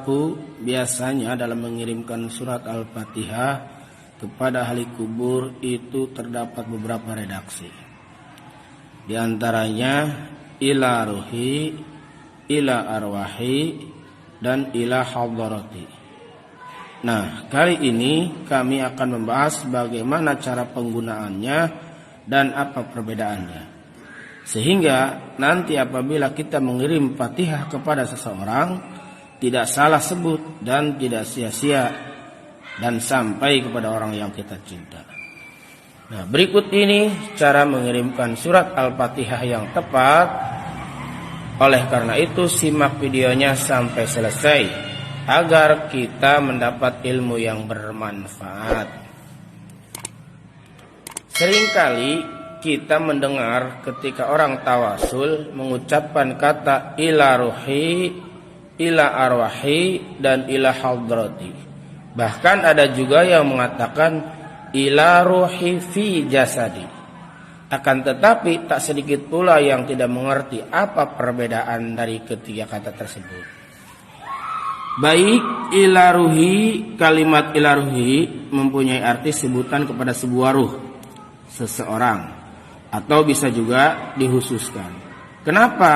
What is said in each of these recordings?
berlaku biasanya dalam mengirimkan surat Al-Fatihah kepada ahli kubur itu terdapat beberapa redaksi. Di antaranya ila ruhi, ila arwahi, dan ila hadarati. Nah, kali ini kami akan membahas bagaimana cara penggunaannya dan apa perbedaannya. Sehingga nanti apabila kita mengirim Fatihah kepada seseorang, tidak salah sebut dan tidak sia-sia dan sampai kepada orang yang kita cinta. Nah, berikut ini cara mengirimkan surat Al-Fatihah yang tepat. Oleh karena itu simak videonya sampai selesai agar kita mendapat ilmu yang bermanfaat. Seringkali kita mendengar ketika orang tawasul mengucapkan kata ila ruhi, ila arwahi, dan ila hadrati. Bahkan ada juga yang mengatakan ila ruhi fi jasadi. Akan tetapi tak sedikit pula yang tidak mengerti apa perbedaan dari ketiga kata tersebut. Baik ila ruhi, kalimat ila ruhi mempunyai arti sebutan kepada sebuah ruh seseorang, atau bisa juga dikhususkan. Kenapa?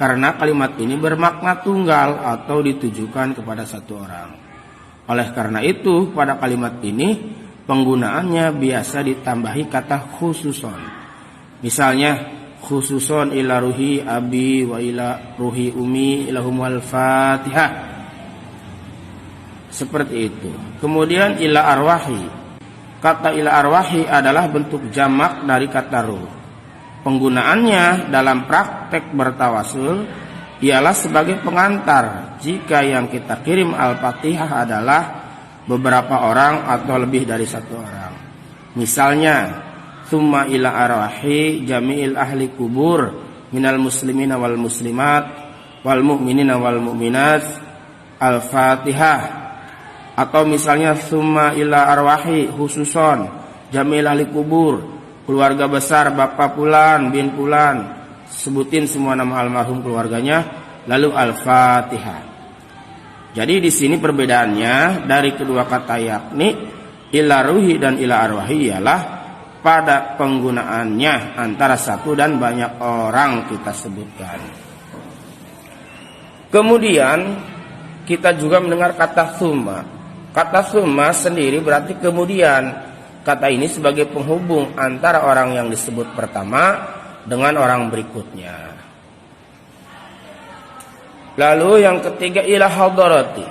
Karena kalimat ini bermakna tunggal atau ditujukan kepada satu orang. Oleh karena itu pada kalimat ini penggunaannya biasa ditambahi kata khususon. Misalnya khususon ila ruhi abi wa ila ruhi umi ilahumul fatihah. Seperti itu. Kemudian ila arwahi. Kata ila arwahi adalah bentuk jamak dari kata ruh. Penggunaannya dalam praktek bertawasul ialah sebagai pengantar jika yang kita kirim Al-Fatihah adalah beberapa orang atau lebih dari satu orang. Misalnya, summa ila arwahi jami'il ahli kubur minal muslimina wal muslimat wal mu'minina wal mu'minat Al-Fatihah. Atau misalnya summa ila arwahi khususon jamil ahli kubur, keluarga besar bapak pulan bin pulan, sebutin semua nama almarhum keluarganya, lalu Al-Fatihah. Jadi di sini perbedaannya dari kedua kata yakni ila ruhi dan ila arwahi ialah pada penggunaannya antara satu dan banyak orang kita sebutkan. Kemudian kita juga mendengar kata summa. Kata summa sendiri berarti kemudian. Kata ini sebagai penghubung antara orang yang disebut pertama dengan orang berikutnya. Lalu yang ketiga ila hadarati.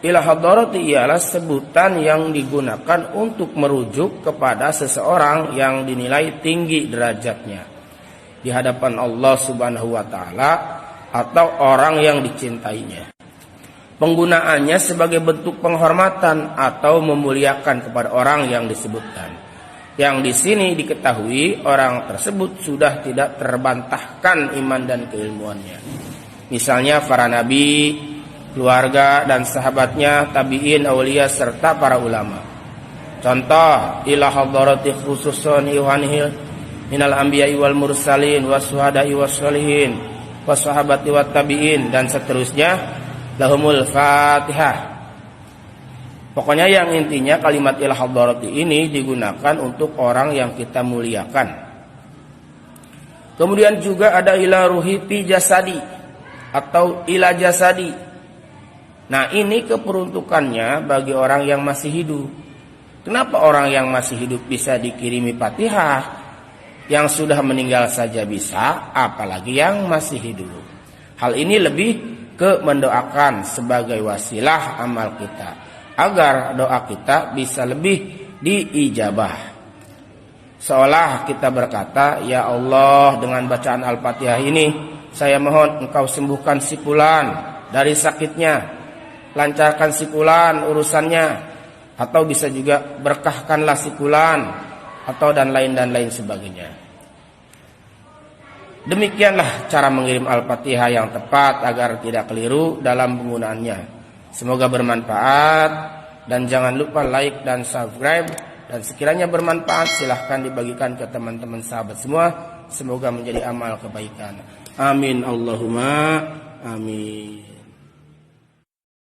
Ila hadarati ialah sebutan yang digunakan untuk merujuk kepada seseorang yang dinilai tinggi derajatnya di hadapan Allah Subhanahu wa taala atau orang yang dicintainya. Penggunaannya sebagai bentuk penghormatan atau memuliakan kepada orang yang disebutkan. Yang di sini diketahui orang tersebut sudah tidak terbantahkan iman dan keilmuannya. Misalnya para nabi, keluarga dan sahabatnya, tabi'in, aulia serta para ulama. Contoh, ila hadarati khususun yuhanihil minal anbiya'i wal mursalin wasuhada'i wassalihin wassahabati wat tabi'in dan seterusnya. Lahumul Fatihah. Pokoknya yang intinya kalimat ila hadarati ini digunakan untuk orang yang kita muliakan. Kemudian juga ada ila ruhi fi jasadi atau ila jasadi. Nah, ini keperuntukannya bagi orang yang masih hidup. Kenapa orang yang masih hidup bisa dikirimi Fatihah? Yang sudah meninggal saja bisa, apalagi yang masih hidup. Hal ini lebih ke mendoakan sebagai wasilah amal kita agar doa kita bisa lebih diijabah. Seolah kita berkata, ya Allah, dengan bacaan Al-Fatihah ini saya mohon engkau sembuhkan si fulan dari sakitnya, lancarkan si fulan urusannya, atau bisa juga berkahkanlah si fulan, atau dan lain sebagainya. Demikianlah cara mengirim Al-Fatihah yang tepat agar tidak keliru dalam penggunaannya. Semoga bermanfaat dan jangan lupa like dan subscribe. Dan sekiranya bermanfaat silahkan dibagikan ke teman-teman sahabat semua. Semoga menjadi amal kebaikan. Amin Allahumma amin.